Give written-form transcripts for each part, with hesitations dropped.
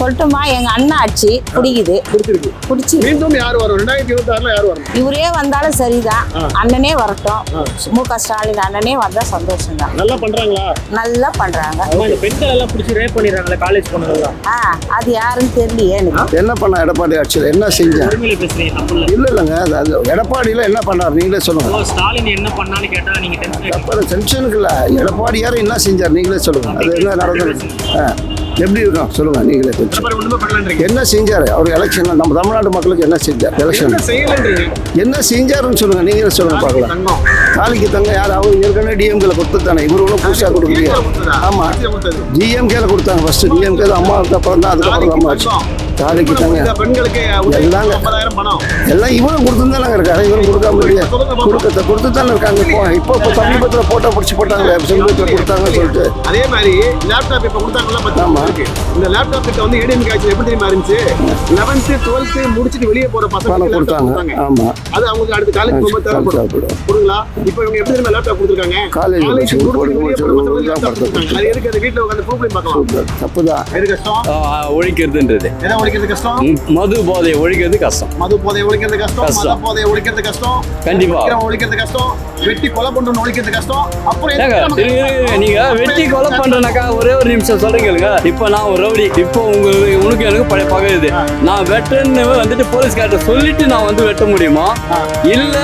சொல்லட்டுமா, எங்க அண்ணன் ஆட்சி பிடிக்குது. பிடிச்சி மீண்டும் யார் வரும்? 2026ல யார் வரணும்? இவரே வந்தாலும் சரிதான். அண்ணனே வரட்டும். மு.க. ஸ்டாலின் அண்ணனே வந்தா சந்தோஷம் தான். நல்லா பண்றாங்களா? நல்லா பண்றாங்க. இந்த பெண்கள் எல்லாம் பிடிச்சி ரேப் பண்ணிடுறாங்களே காலேஜ் போனதெல்லாம். அது யாருன்னு தெரியலையே எனக்கு. என்ன பண்ண எடப்பாடி ஆட்சியில் என்ன செஞ்சேன்? உரிமையில பேசுறீங்க தப்பு இல்லைங்க, அது எடப்பாடியில் என்ன பண்ணார் நீங்களே சொல்லுங்க. ஸ்டாலின் என்ன பண்ணான்னு கேட்டா நீங்க டென்ஷனுக்கு இல்லை, எடப்பாடியார் என்ன செஞ்சார் நீங்களே சொல்லுங்க. அது என்ன நடந்தது? எப்படி இருக்கும் சொல்லுங்க நீங்களே. கொஞ்சம் என்ன செஞ்சார் அவர் எலெக்ஷன்ல? நம்ம தமிழ்நாட்டு மக்களுக்கு என்ன செஞ்சார் எலெக்ஷன்? என்ன செஞ்சாருன்னு சொல்லுங்க, நீங்களே சொல்லுங்க பார்க்கலாம். தாலிக்கு தங்க யார்? அவங்க ஏற்கனவே டிஎம்கேல கொடுத்துட்டானே, இவர்களும் புதுசாக கொடுக்குறீங்க. ஆமா, டிஎம்கேல கொடுத்தாங்க. ஃபர்ஸ்ட் டிஎம்கே தான், அம்மா அப்புறம் தான், அதுக்கப்புறம் அம்மா ஆச்சு. தாலிக்கு தங்க எல்லாம் எல்லாம் இவரும் கொடுத்துருந்தாங்க இருக்காரு. இவரும் கொடுக்காம இல்லையா? கொடுத்து தானே இருக்காங்க. இப்போ சமீபத்தில் போட்டோ பிடிச்சி போட்டாங்களே, சமீபத்தில் கொடுத்தாங்கன்னு சொல்லிட்டு. அதே மாதிரி லேப்டாப் இப்போ கொடுத்தாங்களா? ஆமா, இந்த லேப்டாப் கிட்ட வந்து ஏடிஎம் காய்ச்சல் எப்படி தெரியுமா இருந்துச்சு? 11th 12th முடிச்சுட்டு வெளியே போற பசங்க கொடுத்தாங்க. ஆமா, அது அவங்களுக்கு அடுத்த காலேஜ் ரொம்ப தேவைப்படும். கொடுங்களா? இப்போ இவங்க எப்படி தெரியுமா லேப்டாப் கொடுத்துருக்காங்க? காலேஜ் அது எதுக்கு? அது வீட்டில் உட்காந்து ப்ரூஃப் பார்க்கலாம். தப்புதான். எது கஷ்டம்? ஒழிக்கிறதுன்றது எதை ஒழிக்கிறது கஷ்டம்? மது போதையை ஒழிக்கிறது கஷ்டம். மது போதையை ஒழிக்கிறது கஷ்டம். மத போதையை ஒழிக்கிறது கஷ்டம். கண்டிப்பா ஒழிக்கிறது கஷ்டம். வெட்டி கொலை பண்றோம் ஒழிக்கிறது கஷ்டம். அப்புறம் நீங்க வெட்டி கொலை பண்றனாக்கா ஒரே ஒரு நிமிஷம் சொல்றீங்க. இப்ப நான் ஒரு ரவுடி, இப்போ உனக்கு எனக்கு பழைய பகுதி. நான் வெட்டன்னு வந்துட்டு போலீஸ்கார்ட்ட சொல்லிட்டு நான் வந்து வெட்ட முடியுமா? இல்ல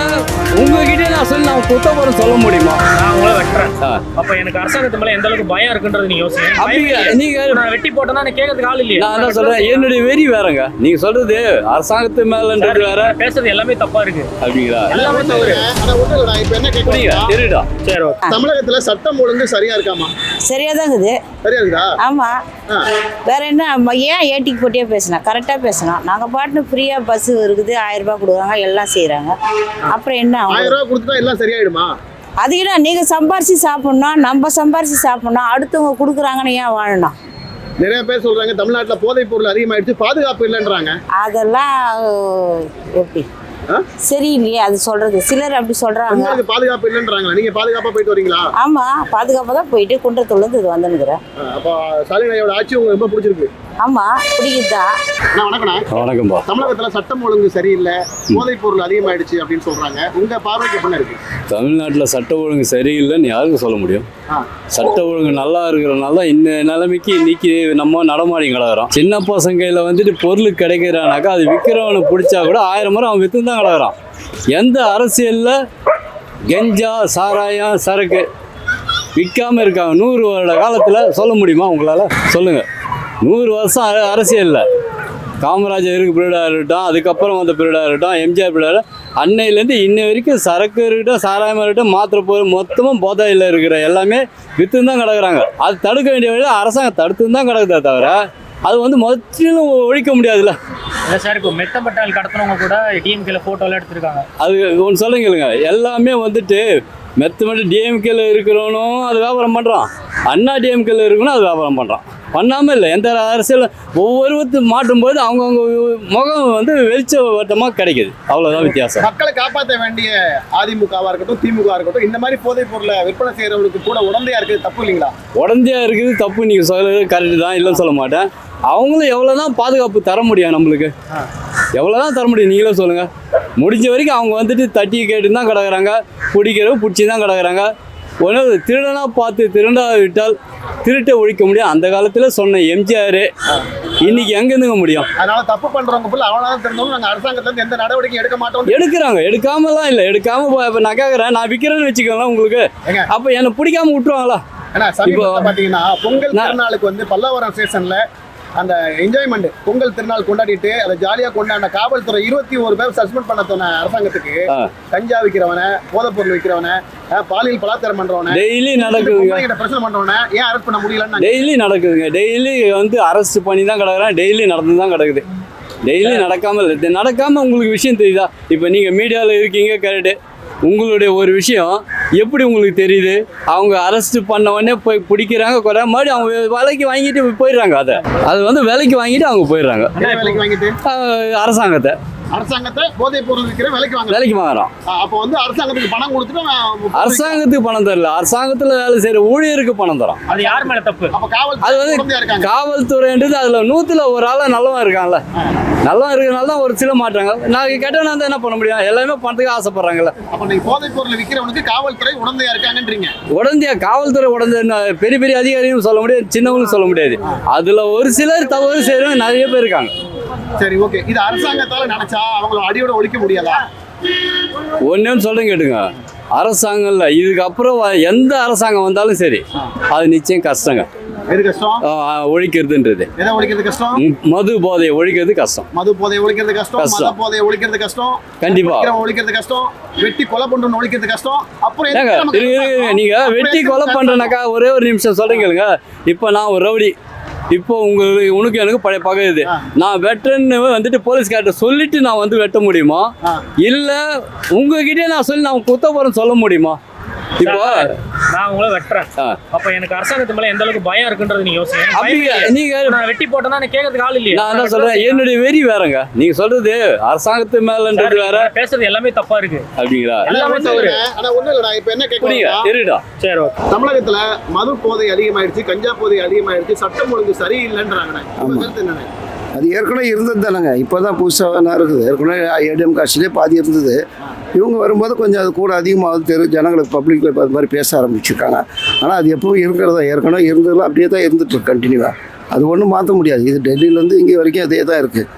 உங்ககிட்ட நான் சொல்லி நான் குத்தப்பறம் சொல்ல முடியுமா? நான் உங்களை வெட்டுறேன். அப்ப எனக்கு அரசாங்கத்து மேல எந்த அளவுக்கு பயம் இருக்குன்றது நீங்க யோசிங்க. அப்படிங்க, நீங்க நான் வெட்டி போட்டேன்னா நான் கேட்கறதுக்கு ஆள் இல்லையா? நான் என்ன சொல்றேன், என்னுடைய வெறி வேறங்க. நீங்க சொல்றது அரசாங்கத்து மேலன்றது வேற, பேசுறது எல்லாமே தப்பா இருக்கு. அப்படிங்களா? எல்லாமே தவறு. இப்ப என்ன கேக்குறீங்க? தெரியுதா? சரி, தமிழகத்துல சட்டம் ஒழுங்கு சரியா இருக்காமா? சரியாதான் இருக்குது. சரியா இருக்குதா? ஆமா, வேற என்ன? ஏன் ஏட்டிக்கு போட்டியே பேசணும்? கரெக்டா பேசணும். நாங்க பாட்டுன்னு ஃப்ரீயா பஸ் இருக்குது, 1000 ரூபாய் கொடுக்குறாங்க, எல்லாம் செய்யறாங்க. அப்புறம் என்ன? 1000 ரூபாய் கொடுத்தா எல்லாம் சரியாயிடுமா? அது என்ன, நீங்க சம்பாரிச்சு சாப்பிடணும், நம்ம சம்பாரிச்சு சாப்பிடணும், அடுத்தவங்க கொடுக்குறாங்கன்னு ஏன் வாழணும்? நிறைய பேர் சொல்றாங்க தமிழ்நாட்டுல போதைப் பொருள் அதிகமாயிடுச்சு, பாதுகாப்பு இல்லைன்றாங்க. அதெல்லாம் எப்படி சரியில்லையே அது சொல்றது? சிலர் அப்படி சொல்றாங்க. பாதுகாப்பு இல்லைன்றாங்களா? நீங்க பாதுகாப்பா போயிட்டு வரீங்களா? ஆமா, பாதுகாப்பா தான் போயிட்டு குன்றத்தூர்ல இருந்து இது வந்துருக்கிறேன். அப்ப ஸ்டாலின் ஐயோட ஆட்சி உங்களுக்கு ரொம்ப பிடிச்சிருக்கு? ஆமா, பிடிக்குதா? வணக்கம்பா. தமிழகத்துல சட்டம் ஒழுங்கு சரியில்லை, போதைப் பொருள் அதிகமாயிடுச்சு அப்படின்னு சொல்றாங்க. உங்க பார்வைக்கு எப்படி இருக்கு? தமிழ்நாட்டில் சட்ட ஒழுங்கு சரியில்லைன்னு யாருக்கு சொல்ல முடியும்? சட்ட ஒழுங்கு நல்லா இருக்கிறனால இந்த நிலைமைக்கு இன்னைக்கு நம்ம நடமாடி கிடக்குறோம். சின்ன பசங்கையில் வந்துட்டு பொருள் கிடைக்கிறானாக்கா அது விற்கிறவனை பிடிச்சா கூட 1000 முறை அவன் விற்று தான் கிடக்குறான். எந்த அரசியலில் கெஞ்சா சாராயம் சரக்கு விற்காமல் இருக்காங்க 100 வருட காலத்தில்? சொல்ல முடியுமா உங்களால்? சொல்லுங்கள். 100 வருஷம் அரசியலில் காமராஜர் இருக்கு பீரியடாக இருக்கட்டும், அதுக்கப்புறம் வந்த பீரியடாக இருக்கட்டும், எம்ஜிஆர் பீரியடாக, அன்னையிலேருந்து இன்ன வரைக்கும் சரக்கு இருக்கட்டும், சாராயமாக இருக்கட்டும், மாத்திரை பொருள் மொத்தமும் போதையில் இருக்கிற எல்லாமே விற்று தான் கிடக்குறாங்க. அது தடுக்க வேண்டிய வழியில் அரசாங்கம் தடுத்து தான் கிடக்குதே தவிர அது வந்து முற்றிலும் ஒழிக்க முடியாதுல்ல. இல்லை சார், இப்போ மெத்தப்பட்டால் கடத்தினவங்க கூட டிஎம்கேல ஃபோட்டோலாம் எடுத்துருக்காங்க. அது ஒன்று சொல்லுங்க, எல்லாமே வந்துட்டு மெத்தமெட்டு டிஎம்கேல இருக்கிறவனும் அது வியாபாரம் பண்ணுறான், அண்ணா டிஎம்கேல இருக்கணும் அது வியாபாரம் பண்ணுறான். பண்ணாமல் இல்லை. எந்த அரசியல் ஒவ்வொருத்தர் மாட்டும்போது அவங்கவுங்க முகம் வந்து வெளிச்ச வட்டமாக கிடைக்குது, அவ்வளோதான் வித்தியாசம். மக்களை காப்பாற்ற வேண்டிய அதிமுகவா இருக்கட்டும், திமுக இருக்கட்டும், இந்த மாதிரி போதைப் பொருளை விற்பனை செய்யறவங்களுக்கு கூட உடந்தையா இருக்குது, தப்பு இல்லைங்களா? உடந்தையா இருக்குது தப்பு, நீங்கள் சொல்கிறது கரெக்டு தான், இல்லைன்னு சொல்ல மாட்டேன். அவங்களும் எவ்வளோதான் பாதுகாப்பு தர முடியும் நம்மளுக்கு? எவ்வளோதான் தர முடியும் நீங்களே சொல்லுங்கள். முடிஞ்ச வரைக்கும் அவங்க வந்துட்டு தட்டி கேட்டு தான் கிடக்குறாங்க, பிடிக்கிறவங்க பிடிச்சி தான் கிடக்குறாங்க. ஒன்று திருடனாக பார்த்து திருடாக விட்டால் திருட்டை ஒழிக்க முடியும். அந்த காலத்தில் சொன்ன எம்ஜிஆர் இன்னைக்கு எங்கேருந்துங்க முடியும்? அதனால தப்பு பண்ணுறவங்க போல அவனால தெரிஞ்சவங்க நாங்கள் அரசாங்கத்துலேருந்து எந்த நடவடிக்கையும் எடுக்க மாட்டோம். எடுக்கிறாங்க, எடுக்காமலாம் இல்லை, எடுக்காமல் இப்போ நான் கேட்குறேன், நான் விற்கிறேன்னு வச்சுக்கோங்களேன் உங்களுக்கு, அப்போ என்னை பிடிக்காம விட்டுருவாங்களா? ஏன்னா சமீபத்தில் பார்த்தீங்கன்னா பொங்கல் திருநாளுக்கு வந்து பல்லாவரம் ஸ்டேஷனில் அந்த என்ஜாய்மெண்ட் பொங்கல் திருநாள் கொண்டாடிட்டு அதை ஜாலியாக கொண்டாடின காவல்துறை 21 பேர் சஸ்பெண்ட் பண்ண சொன்ன அரசாங்கத்துக்கு கஞ்சா விற்கிறவனை, போதைப் பொருள் விற்கிறவனை, பாலியல் பலாத்காரம் பண்றவனை, டெய்லி நடக்குதுங்க பிரச்சனை பண்றவனை ஏன் அரெஸ்ட் பண்ண முடியலன்னு டெய்லி நடக்குதுங்க. டெய்லி வந்து அரெஸ்ட் பண்ணி தான் கிடக்குறான், டெய்லி நடந்து தான் கிடக்குது. டெய்லி நடக்காமல் உங்களுக்கு விஷயம் தெரியுதா? இப்போ நீங்கள் மீடியாவில் இருக்கீங்க கரெக்டு, உங்களுடைய ஒரு விஷயம் எப்படி உங்களுக்கு தெரியுது? அவங்க அரெஸ்ட் பண்ண உடனே போய் பிடிக்கிறாங்க, மறுபடி அவங்க விலைக்கு வாங்கிட்டு போயிடுறாங்க. அது வந்து விலைக்கு வாங்கிட்டு அவங்க போயிடுறாங்க அரசாங்கத்தை. அரசாங்கத்தை போதைப் பொருள் விற்கிற விலைக்கு வாங்க. விலைக்கு வாங்குறோம். அப்போ வந்து அரசாங்கத்துக்கு பணம் கொடுத்துட்டு அரசாங்கத்துக்கு பணம் தரல, அரசாங்கத்துல வேலை செய்யற ஊழியருக்கு பணம் தரோம். அது யார் மேல தப்பு? அப்ப காவல்துறை அது வந்து உடந்தையா இருக்காங்க. காவல்துறைன்றது அதுல 100ல ஒரு ஆளா நல்லவன் இருக்கான்ல, நல்லவன் இருக்கிறனால தான் ஒரு சில மாற்றாங்க. நான் கெட்டவனா இருந்தா என்ன பண்ண முடியும்? எல்லாமே பணத்துக்கு ஆசைப்படுறாங்கல்ல. அப்ப நீங்க போதைப் பொருள் விற்கிறவனுக்கு காவல்துறை உடந்தையா இருக்காங்கன்றீங்க. உடந்தையா காவல்துறை உடந்தை பெரிய பெரிய அதிகாரியும் சொல்ல முடியாது, சின்னவங்களும் சொல்ல முடியாது. அதுல ஒரு சிலர் தவறு செய்யறவங்க நிறைய பேர் இருக்காங்க. சரி, ஓகே. இது அரசாங்கத்தால நினைச்சா அவங்கள அடியோட ஒழிக்க முடியாதா? ஒன்னேன்னு சொல்றேன் கேட்டுங்க, அரசாங்கம்ல இதுக்கப்புறம் எந்த அரசாங்கம் வந்தாலும் சரி அது நிச்சயம் கஷ்டங்க. எது கஷ்டம்? ஒழிக்கிறதுன்றது, எதை ஒழிக்கிறது கஷ்டம்? மது போதையை ஒழிக்கிறது கஷ்டம். மது போதையை ஒழிக்கிறது கஷ்டம், கஷ்டம். மத போதையை ஒழிக்கிறது கஷ்டம், கண்டிப்பா ஒழிக்கிறது கஷ்டம், வெட்டி கொலை பண்றவன் ஒழிக்கிறது கஷ்டம். அப்புறம் ஏங்க, எதுக்கு நமக்கு இருங்க, நீங்க வெட்டி கொலை பண்றனாக்கா ஒரே ஒரு நிமிஷம் சொல்றீங்க. இப்போ நான் ஒரு ரவுடி, இப்போ உனக்கு எனக்கு பழைய பகை இது, நான் வெட்டன்னு வந்துட்டு போலீஸ்கார்ட்ட சொல்லிட்டு நான் வந்து வெட்ட முடியுமா? இல்ல உங்ககிட்டே நான் சொல்லி நான் குத்த போறேன்னு சொல்ல முடியுமா? இப்போ நான் உங்களை வெட்டுறேன், அப்ப எனக்கு அரசாங்கத்து மேல எந்த அளவுக்கு பயம் இருக்குன்றது நீங்க யோசிங்க. அப்படி நீங்க நான் வெட்டி போட்டேன்னா எனக்கு கேட்கறதுக்கு ஆள் இல்லையா? நான் என்ன சொல்றேன், என்னுடைய வெறி வேறங்க. நீங்க சொல்றது அரசாங்கத்து மேலன்றது வேற, பேசுறது எல்லாமே தப்பா இருக்கு அப்படிங்களா? எல்லாமே தவறு. ஆனா ஒண்ணும் இல்ல, நான் இப்ப என்ன புரியுங்க, கேட்கிறேன், இருடா. சரி, ஓகே. தமிழகத்துல மது போதை அதிகமாயிடுச்சு, கஞ்சா போதை அதிகமாயிடுச்சு, சட்டம் ஒழுங்கு சரியில்லைன்றாங்க. உங்க கருத்து என்னண்ணே? அது ஏற்கனவே இருந்தது தானேங்க, இப்போ தான் புதுசாக என்ன இருக்குது. ஏற்கனவே ஏடிஎம் காசுலேயே பாதி இருந்தது. இவங்க வரும்போது கொஞ்சம் அது கூட அதிகமாக ஜனங்களுக்கு பப்ளிக்கில் அது மாதிரி பேச ஆரம்பிச்சிருக்காங்க. ஆனால் அது எப்பவும் இருக்கிறதா, ஏற்கனவே இருந்ததுலாம் அப்படியே தான் இருந்துகிட்ருக்கு கண்டினியூவாக. அது ஒன்றும் மாற்ற முடியாது. இது டெல்லியிலேருந்து இங்கே வரைக்கும் அதே தான் இருக்குது,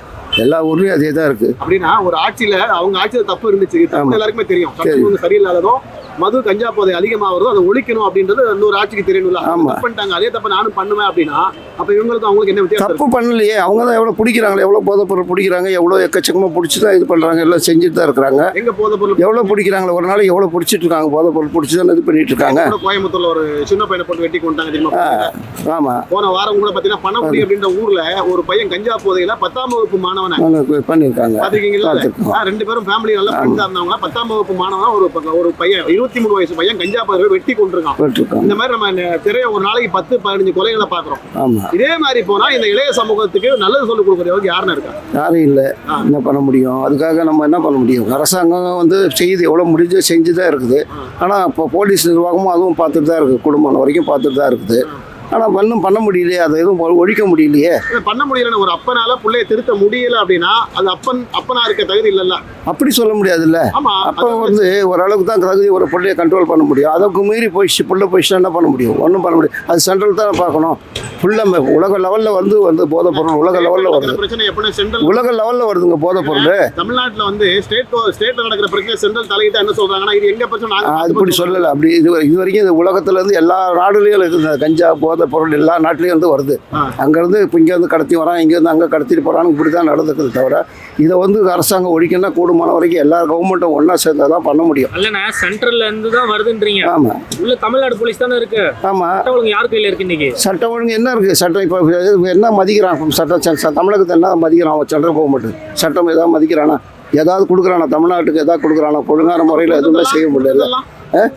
எல்லா ஊர்லேயும் அதே தான் இருக்குது. அப்படின்னா ஒரு ஆட்சியில் அவங்க ஆட்சியில் தப்பு இருந்துச்சு, எல்லாருக்குமே தெரியும். சட்டம் ஒழுங்கு சரியில்லாததும் மது கஞ்சா போதை அதிகமாகிறதும் அதை ஒழிக்கணும் அப்படின்றது இன்னொரு ஆட்சிக்கு தெரியணும்ல. ஆமாம், பண்ணிட்டாங்க, அதே தப்பு நானும் பண்ணுவேன் அப்படின்னா அப்போ இவங்களுக்கு அவங்களுக்கு என்ன வித்தியாசம்? தப்பு பண்ணலையே, அவங்க தான் எவ்வளோ பிடிக்கிறாங்களே, எவ்வளோ போதைப் பொருள் பிடிக்கிறாங்க, எவ்வளோ எக்கச்சக்கமாக பிடிச்சி தான் இது பண்ணுறாங்க, எல்லாம் செஞ்சுட்டு தான் இருக்கிறாங்க. எங்க போதைப் பொருள் எவ்வளோ பிடிக்கிறாங்களே, ஒரு நாளைக்கு எவ்வளோ பிடிச்சிட்டு இருக்காங்க, போதைப் பொருள் பிடிச்சி தான் இது பண்ணிட்டு இருக்காங்க. கோயம்புத்தூர்ல ஒரு சின்ன பையனை போட்டு வெட்டி கொண்டாங்க தெரியுமா? ஆமாம், போன வாரம் கூட பார்த்தீங்கன்னா பணக்குடி அப்படின்ற ஊர்ல ஒரு பையன் கஞ்சா போதையில 10ஆம் வகுப்பு மாணவனை பண்ணியிருக்காங்க. பாத்துருக்கீங்களா? 2 பேரும் ஃபேமிலி நல்லா ஃப்ரெண்ட்ஸா இருந்தவங்க. 10ஆம் வகுப்பு மாணவனா ஒரு பையன் 23 வயசு பையன் கஞ்சா போதையில வெட்டி கொண்டிருக்கான். இந்த மாதிரி நம்ம திரைய ஒரு நாளைக்கு 10-15 கொலைகளை பாக்குறோம். ஆமா, இதே மாதிரி போனா இந்த இளைய சமூகத்துக்கு நல்லது சொல்லிக் கொடுக்கறவங்க யாருன்னு இருக்கா? யாரும் இல்லை. என்ன பண்ண முடியும்? அதுக்காக நம்ம என்ன பண்ண முடியும்? அரசாங்கம் வந்து செய்து எவ்வளோ முடிஞ்சு செஞ்சு தான் இருக்குது. ஆனால் இப்போ போலீஸ் நிர்வாகமும் அதுவும் பார்த்துட்டு தான் இருக்குது, குடும்பம் வரைக்கும் பார்த்துட்டு தான் இருக்குது. ஆனால் ஒன்றும் பண்ண முடியலையே, அதை எதுவும் ஒழிக்க முடியலையே. பண்ண முடியலன்னு ஒரு அப்பனால பிள்ளைய திருத்த முடியல அப்படின்னா அது அப்பனா இருக்க தகுதி இல்லைல்ல? அப்படி சொல்ல முடியாதுல்ல. அப்போ வந்து ஓரளவுக்கு தான் தகுதி, ஒரு பிள்ளைய கண்ட்ரோல் பண்ண முடியும். அதுக்கு மீறி போயிடுச்சு, பிள்ளை போயிடுச்சுன்னா என்ன பண்ண முடியும்? ஒன்றும் பண்ண முடியும். அது சென்ட்ரல் தான் பார்க்கணும். ஃபுல்லாக உலக லெவலில் வந்து போதைப் பொருள் உலக லெவலில் வருது. பிரச்சனை எப்படின்னா சென்ட்ரல் உலக லெவலில் வருதுங்க போதைப் பொருள். தமிழ்நாட்டில் வந்து ஸ்டேட்ல நடக்கிற பிரச்சனை சென்ட்ரல் தலையிட்டா என்ன சொல்றாங்கன்னா இது எங்க பிரச்சனை? அப்படி சொல்லலை. அப்படி இது வரைக்கும் இது உலகத்துல இருந்து எல்லா நாடுலையும் இருக்குது. கஞ்சா போதைப் பொருள் எல்லா நாட்டிலையும் வந்து வருது. அங்கேருந்து இப்போ இங்கேருந்து கடத்தி வரான், இங்கேருந்து அங்கே கடத்திட்டு போகிறான்னு இப்படி தான் நடந்துக்குது. தவிர இதை வந்து அரசாங்கம் ஒழிக்கணும்னா கூடுமான வரைக்கும் எல்லா கவர்மெண்ட்டும் ஒன்றா சேர்ந்தா தான் பண்ண முடியும். இல்லைண்ணா, சென்ட்ரல்ல இருந்து தான் வருதுன்றீங்க. ஆமாம், உள்ள தமிழ்நாடு போலீஸ் தானே இருக்கு. ஆமாம், சட்டம் ஒழுங்கு யார் கையில் இருக்கு இன்னைக்கு? சட்டம் ஒழுங்கு என்ன இருக்குது? சட்டம் இப்போ என்ன மதிக்கிறான்? சட்டம் தமிழகத்தை என்ன மதிக்கிறான்? சென்ட்ரல் கவர்மெண்ட் சட்டம் ஏதாவது மதிக்கிறானா? ஏதாவது கொடுக்குறானா? தமிழ்நாட்டுக்கு ஏதாவது கொடுக்குறானா? ஒழுங்கான முறையில் எதுவுமே செய்ய முடியல.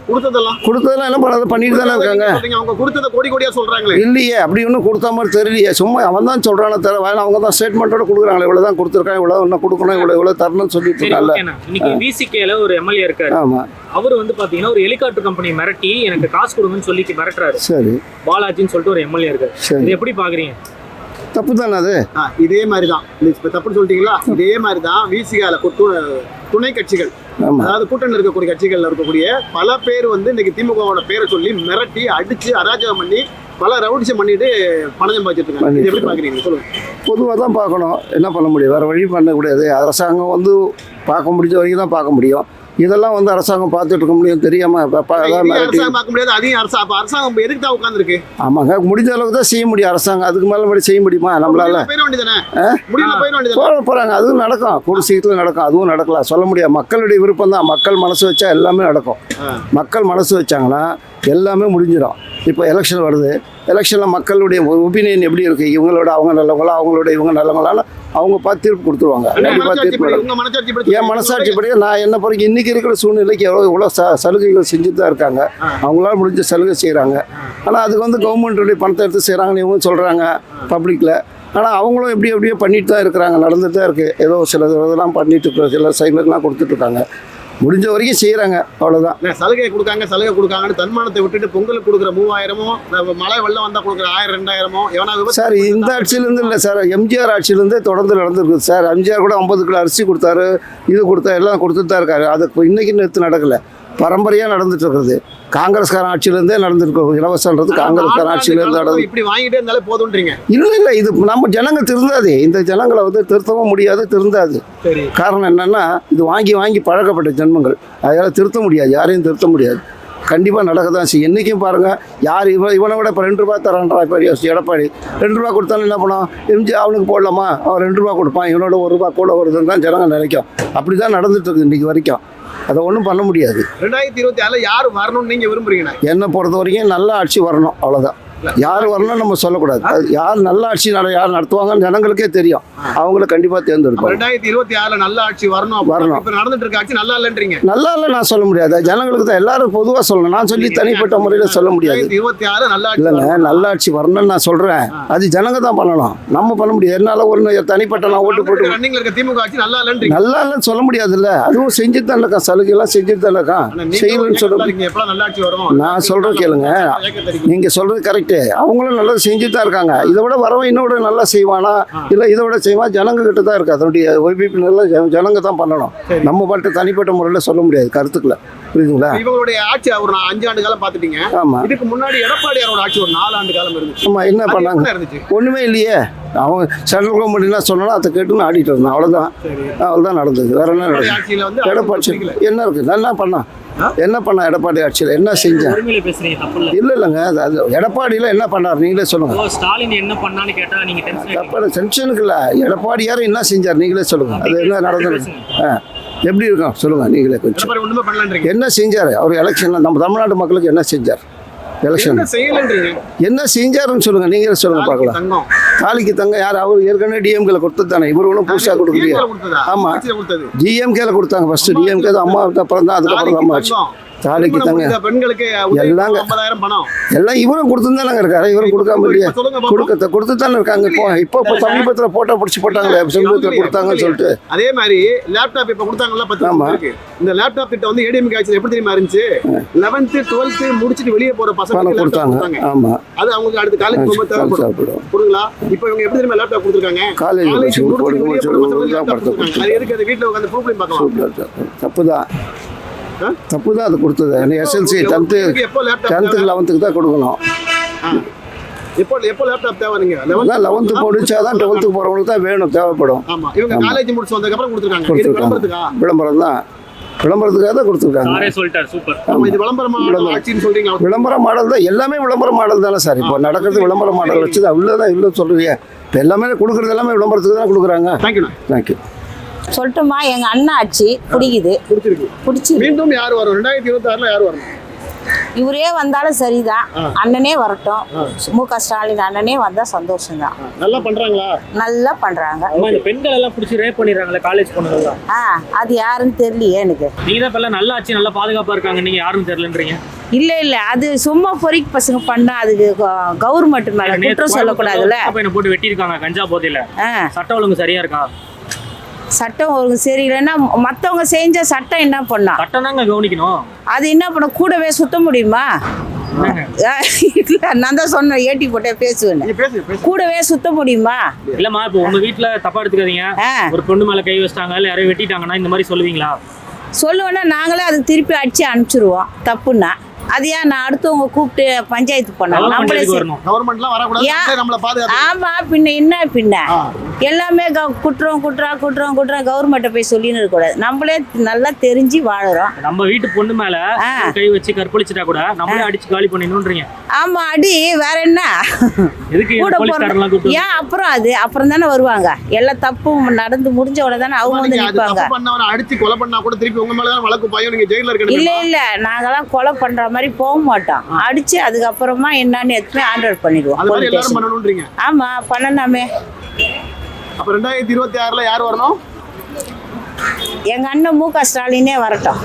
கொடுத்ததெல்லாம் என்ன பண்ணாத பண்ணிட்டு தானே இருக்காங்க. அவங்க கொடுத்தத கோடி கோடியா சொல்றாங்களே. இல்லையே, அப்படி ஒன்றும் கொடுத்த மாதிரி தெரியலையே. சும்மா அவன் தான் சொல்றானே தர, அவங்க தான் ஸ்டேட்மெண்ட்டோட கொடுக்குறாங்களே, இவ்வளோ தான் கொடுத்துருக்காங்க, இவ்வளோ இன்னும் கொடுக்கணும், இவ்வளோ தரணும்னு சொல்லிட்டு இருக்காங்க. இன்னைக்கு விசிகேல ஒரு எம்எல்ஏ இருக்காரு. ஆமா, அவர் வந்து பாத்தீங்கன்னா ஒரு ஹெலிகாப்டர் கம்பெனி மிரட்டி எனக்கு காசு கொடுங்கன்னு சொல்லி மிரட்டுறாரு. சரி, பாலாஜின்னு சொல்லிட்டு ஒரு எம்எல்ஏ இருக்காரு. இது எப்படி பாக்குறீங்க? தப்பு தானே அது? இதே மாதிரி தான் தப்புன்னு சொல்லிட்டீங்களா? இதே மாதிரி தான் விசிகால துணை கட்சிகள், அதாவது கூட்டணியில் இருக்கக்கூடிய கட்சிகள்ல இருக்கக்கூடிய பல பேர் வந்து இன்னைக்கு திமுகவோட பேரை சொல்லி மிரட்டி அடிச்சு அராஜகம் பண்ணி பல ரவுடிசம் பண்ணிட்டு பணம் சம்பாதிச்சிட்டு இருக்காங்க. எப்படி பாக்குறீங்க சொல்லுங்க? பொதுவாக தான் பார்க்கணும், என்ன பண்ண முடியும்? வேற வழி பண்ணக்கூடாது. அரசாங்கம் வந்து பார்க்க முடிஞ்ச வரைக்கும் தான் பார்க்க முடியும். இதெல்லாம் வந்து அரசாங்கம் பார்த்துட்டு இருக்க முடியும் தெரியாம அரசாங்கம் பார்க்க முடியாது. அதையும் அரசாங்கம் எதுக்கு தான் உட்காந்துருக்கு? ஆமாங்க, முடிஞ்ச அளவுக்கு தான் செய்ய முடியும் அரசாங்கம். அதுக்கு மேலே செய்ய முடியுமா நம்மளால? போறாங்க, அதுவும் நடக்கும், கூட சீக்கிரம் நடக்கும், அதுவும் நடக்கலாம், சொல்ல முடியாது. மக்களுடைய விருப்பம் தான். மக்கள் மனசு வச்சா எல்லாமே நடக்கும். மக்கள் மனசு வச்சாங்கன்னா எல்லாமே முடிஞ்சிடும். இப்போ எலெக்ஷன் வருது, எலெக்ஷனில் மக்களுடைய ஒப்பீனியன் எப்படி இருக்குது? இவங்களோட அவங்க நல்லவங்களா, அவங்களோட இவங்க நல்லவங்களான்னு அவங்க பார்த்து தீர்ப்பு கொடுத்துருவாங்க. கண்டிப்பாக தீர்ப்பு. என் மனசாட்சிப்படியே நான் என்ன பிறகு இன்றைக்கி இருக்கிற சூழ்நிலைக்கு எவ்வளோ சலுகைகள் செஞ்சுட்டு தான் இருக்காங்க. அவங்களால முடிஞ்ச சலுகை செய்கிறாங்க. ஆனால் அதுக்கு வந்து கவர்மெண்ட்டுடைய பணத்தை எடுத்து செய்கிறாங்கன்னு இவங்க சொல்கிறாங்க பப்ளிக்கில். ஆனால் அவங்களும் எப்படியோ பண்ணிட்டு தான் இருக்கிறாங்க, நடந்துட்டு தான் இருக்குது. ஏதோ சில இதெல்லாம் பண்ணிட்டு இருக்கிற சில சைட்லாம் கொடுத்துட்ருக்காங்க, முடிஞ்ச வரைக்கும் செய்கிறாங்க, அவ்வளோதான். சலுகை கொடுக்காங்கன்னு தன்மானத்தை விட்டுட்டு பொங்கலுக்கு கொடுக்குற 3000மோ, மழை வெள்ளம் வந்தால் கொடுக்குற 1000 2000மோ எவனா சார் இந்த ஆட்சியிலேருந்து இல்லை சார், எம்ஜிஆர் ஆட்சியிலேருந்தே தொடர்ந்து நடந்துருக்குது சார். எம்ஜிஆர் கூட 50 கிலோ அரிசி கொடுத்தாரு, இது கொடுத்தா எல்லாம் கொடுத்துட்டு தான் இருக்காரு. அது இப்போ இன்றைக்கி நிறுத்து நடக்கலை, பரம்பரையாக நடந்துட்டு இருக்கிறது. காங்கிரஸ்காரன் ஆட்சியிலேருந்தே நடந்துருக்கோம், இலவசன்றது காங்கிரஸ்காரன் ஆட்சியிலேருந்து நடந்து. இப்படி வாங்கிட்டே இருந்தாலே போதுன்றீங்க? இல்லை, இது நம்ம ஜனங்க திருந்தாது, இந்த ஜனங்களை வந்து திருத்தவும் முடியாது, திருந்தாது. காரணம் என்னென்னா, இது வாங்கி பழக்கப்பட்ட ஜென்மங்கள், அதனால் திருத்த முடியாது, யாரையும் திருத்த முடியாது. கண்டிப்பாக நடக்க தான் செய்யும். என்றைக்கும் பாருங்கள், யார் இவனை விட இப்போ 2 ரூபா தரான்றா. இப்போ எடப்பாடி 2 ரூபா கொடுத்தாலும் என்ன பண்ணும், எம்ஜி அவனுக்கு போடலாமா, அவன் 2 ரூபா கொடுப்பான், இவனோட 1 ரூபா கூட வருதுன்னு தான் ஜனங்க நினைக்கும். அப்படி தான் நடந்துட்டு இருக்குது இன்றைக்கி வரைக்கும். அதை ஒன்றும் பண்ண முடியாது. 2026 யார் வரணும்னு நீங்கள் விரும்புறீங்க? என்னை பொறுத்த வரைக்கும் நல்ல ஆட்சி வரணும், அவ்வளோதான். யார் வரணும்னு நம்ம சொல்லக்கூடாது. அது யார் நல்ல ஆட்சி யார் நடத்துவாங்கன்னு ஜனங்களுக்கே தெரியும், அவங்கள கண்டிப்பாக தேர்ந்தெடுப்பாங்க. 2026 நல்ல ஆட்சி வரணும். இப்போ நடந்துட்டு இருக்க ஆட்சி நல்லா இல்லைன்றீங்க? நல்லா இல்லை நான் சொல்ல முடியாது, ஜனங்களுக்கு தான் எல்லாரும் பொதுவாக சொல்லணும். நான் சொல்லி தனிப்பட்ட முறையில் சொல்ல முடியாது. 2026 நல்ல ஆட்சி இல்லைங்க, நல்ல ஆட்சி வரணும்னு நான் சொல்கிறேன், அது ஜனங்க தான் பண்ணணும், நம்ம பண்ண முடியாது. என்னால் ஒன்று தனிப்பட்ட நான் ஓட்டு போட்டு ரன்னிங்ல இருக்க திமுக ஆட்சி நல்லா இல்லைன்றீங்க? நல்லா இல்லைன்னு சொல்ல முடியாதுல்ல, அதுவும் செஞ்சுட்டு தான் இருக்கான், சலுகையெல்லாம் செஞ்சுட்டு தான் இருக்கான். செய்யணும்னு சொல்ல நல்ல ஆட்சி வரும். நான் சொல்கிறேன் கேளுங்க, நீங்கள் சொல்கிறது கரெக்ட். அவங்களும் நல்லா செஞ்சுட்டு தான் இருக்காங்க. இதை விட வரவன் இன்னோட நல்லா செய்வானா, இல்லை இதை விட செய்வான், ஜனங்க கிட்ட தான் இருக்குது. அதனுடைய ஒய்பிபி நல்லா ஜனங்க தான் பண்ணணும், நம்ம பாட்டு தனிப்பட்ட முறையில் சொல்ல முடியாது கருத்துக்களை. புரியுதுங்களா? இவங்களுடைய ஆட்சி ஒரு 5 ஆண்டு காலம் பார்த்துட்டீங்க. ஆமாம், இதுக்கு முன்னாடி எடப்பாடியாரோட ஆட்சி ஒரு 4 ஆண்டு காலம் இருந்துச்சு. ஆமாம், என்ன பண்ணாங்க? ஒன்றுமே இல்லையே. அவன் சென்ட்ரல் கவர்மெண்ட் என்ன சொன்னாலும் அதை கேட்டுன்னு ஆடிட்டு இருந்தான், அவ்வளோதான் நடந்தது. வேற என்ன நடந்தது? எடப்பாடி என்ன இருக்குது, நல்லா பண்ணான், என்ன பண்ண எடப்பாடி ஆட்சியில் என்ன செஞ்சேன்? இல்லைங்க, அது எடப்பாடியில் என்ன பண்ணார் நீங்களே சொல்லுங்க. ஸ்டாலின் என்ன பண்ணான்னு கேட்டா நீங்க டென்ஷனுக்கு இல்லை, எடப்பாடியார் என்ன செஞ்சார் நீங்களே சொல்லுங்க. அது என்ன நடந்தது, எப்படி இருக்கும் சொல்லுங்க நீங்களே. கொஞ்சம் என்ன செஞ்சார் அவர் எலெக்ஷனில், நம்ம தமிழ்நாட்டு மக்களுக்கு என்ன செஞ்சார் எலெக்ஷன், என்ன செஞ்சாருன்னு சொல்லுங்க, நீங்களே சொல்லுங்க பார்க்கலாம். தாலிக்கு தங்கம் யார், அவர் ஏற்கனவே டிஎம்கேல கொடுத்தது தானே, இவர் ஒன்றும் புதுசாக கொடுக்கலையா? ஆமாம், டிஎம்கேல கொடுத்தாங்க ஃபர்ஸ்ட், டிஎம்கே தான், அம்மா அப்புறம் தான், அதுக்கப்புறம் தான் அம்மா ஆச்சு. தாலிக்கு தங்க பெண்களுக்கு எல்லாங்க எல்லாம் இவரும் கொடுத்துருந்தானங்க இருக்காரு, இவரும் கொடுக்காம இல்லையா? கொடுத்து தானே இருக்காங்க. இப்போ சமீபத்தில் போட்டோ பிடிச்சி போட்டாங்களே, சமீபத்தில் கொடுத்தாங்கன்னு சொல்லிட்டு. அதே மாதிரி லேப்டாப் இப்போ கொடுத்தாங்கல்ல, ஆமா, இந்த லேப்டாப் கிட்ட வந்து ஏடிஎம் ஆட்சி எப்படி தெரியுமா இருந்துச்சு, 11th 12th முடிச்சுட்டு வெளியே போற பசங்க கொடுத்தாங்க. ஆமா, அது அவங்களுக்கு அடுத்து காலேஜ் போகும்போது தேவைப்படும். புரியுங்களா? இப்போ இவங்க எப்படி தெரியுமா லேப்டாப் கொடுத்துருக்காங்க, காலேஜ் அது எதுக்கு அது வீட்டில் உட்காந்து ப்ரூஃப்லையும் பார்க்கலாம். தப்பு தான் அது கொடுத்தது. எஸ்எல்சி 10th 11th தான் கொடுக்கணும். எப்போ லேப்டாப் தேவை? நீங்க 11th முடிச்சாதான் 12th போறவங்களுக்கு தான் வேணும், தேவைப்படும். ஆமா, இவங்க காலேஜ் முடிச்சு வந்ததுக்கு அப்புறம் கொடுத்துருக்காங்க. விளம்பரத்துக்காக தான் கொடுத்துருக்காங்க. விளம்பர மாடல் தான், எல்லாமே விளம்பர மாடல் தானே சார். இப்போ நடக்கிறது விளம்பர மாடல் வச்சு தான் உள்ளதான் இல்லை சொல்றீங்க. இப்போ எல்லாமே கொடுக்குறது எல்லாமே விளம்பரத்துக்கு தான் கொடுக்குறாங்க. தேங்க்யூ. சொல்லட்டுமா, எங்க அண்ணா ஆட்சி பிடிக்குது, பிடிச்சி. மீண்டும் யார் வரும்? 2026 யார் வரணும்? இவரே வந்தாலும் சரிதான், அண்ணனே வரட்டும். மு.க. ஸ்டாலின் அண்ணனே வந்தா சந்தோஷம் தான். நல்லா பண்றாங்களா? நல்லா பண்றாங்க. இந்த பெண்கள் எல்லாம் பிடிச்சி ரேப் பண்ணிடுறாங்களே காலேஜ் பொண்ணுங்க. அது யாருன்னு தெரியலையே எனக்கு. நீங்க தான் இப்ப நல்லா ஆச்சு, நல்லா பாதுகாப்பா இருக்காங்க, நீங்க யாருன்னு தெரியலன்றீங்க. இல்ல அது சும்மா பொறிக்கு பசங்க பண்ணா அதுக்கு கவர்மெண்ட் மேல குற்றம் சொல்லக்கூடாதுல்ல. பையனை போட்டு வெட்டியிருக்காங்க கஞ்சா போதையில. சட்டம் ஒழுங்கு சரியா இருக்கா? சட்டம் ஒழுங்கு சரியில்லைன்னா மற்றவங்க செஞ்ச சட்டம் என்ன பண்ணா? சட்டம் தாங்க கவனிக்கணும். அது என்ன பண்ண, கூடவே சுத்த முடியுமா? இல்ல, நான் தான் சொன்னேன், ஏட்டி போட்டே பேசுவேன், கூடவே சுத்த முடியுமா? இல்லம்மா, இப்போ உங்க வீட்டுல தப்பா எடுத்துக்காதீங்க, ஒரு பொண்ணு மேல கை வச்சிட்டாங்க இல்ல யாரையும் வெட்டிட்டாங்கன்னா இந்த மாதிரி சொல்லுவீங்களா? சொல்லுவேன்னா நாங்களே அதுக்கு திருப்பி அடிச்சு அனுப்பிச்சிருவோம். தப்புன்னா அது ஏன் நான் அடுத்தவங்க கூப்பிட்டு பஞ்சாயத்து பண்ணாங்க? நம்மளே ஆமா, பின்ன எல்லாமே குற்றம் கவர்மெண்ட்டை போய் சொல்லின்னு இருக்கக்கூடாது. நம்மளே நல்லா தெரிஞ்சு வாழறோம். நம்ம வீட்டு பொண்ணு மேல கை வச்சு கற்பழிச்சிட்டா கூட நம்மளே அடிச்சு காலி பண்ணிடணும்ன்றீங்க. ஆமா, அடி வேற என்ன ஏன்? அப்புறம் தானே வருவாங்க. எல்லாம் தப்பு நடந்து முடிஞ்ச உடனே தானே அவங்க வந்து நிற்பாங்க. இல்ல நாங்கெல்லாம் கொலை பண்ற மாதிரி போக மாட்டோம். அடிச்சு அதுக்கப்புறமா என்னன்னு எதுவுமே ஆர்டர் பண்ணிடுவோம். ஆமா, பண்ணலாமே. அப்ப 2026 யார் வரணும்? எங்க அண்ணன் மு.க. ஸ்டாலினே வரட்டும்.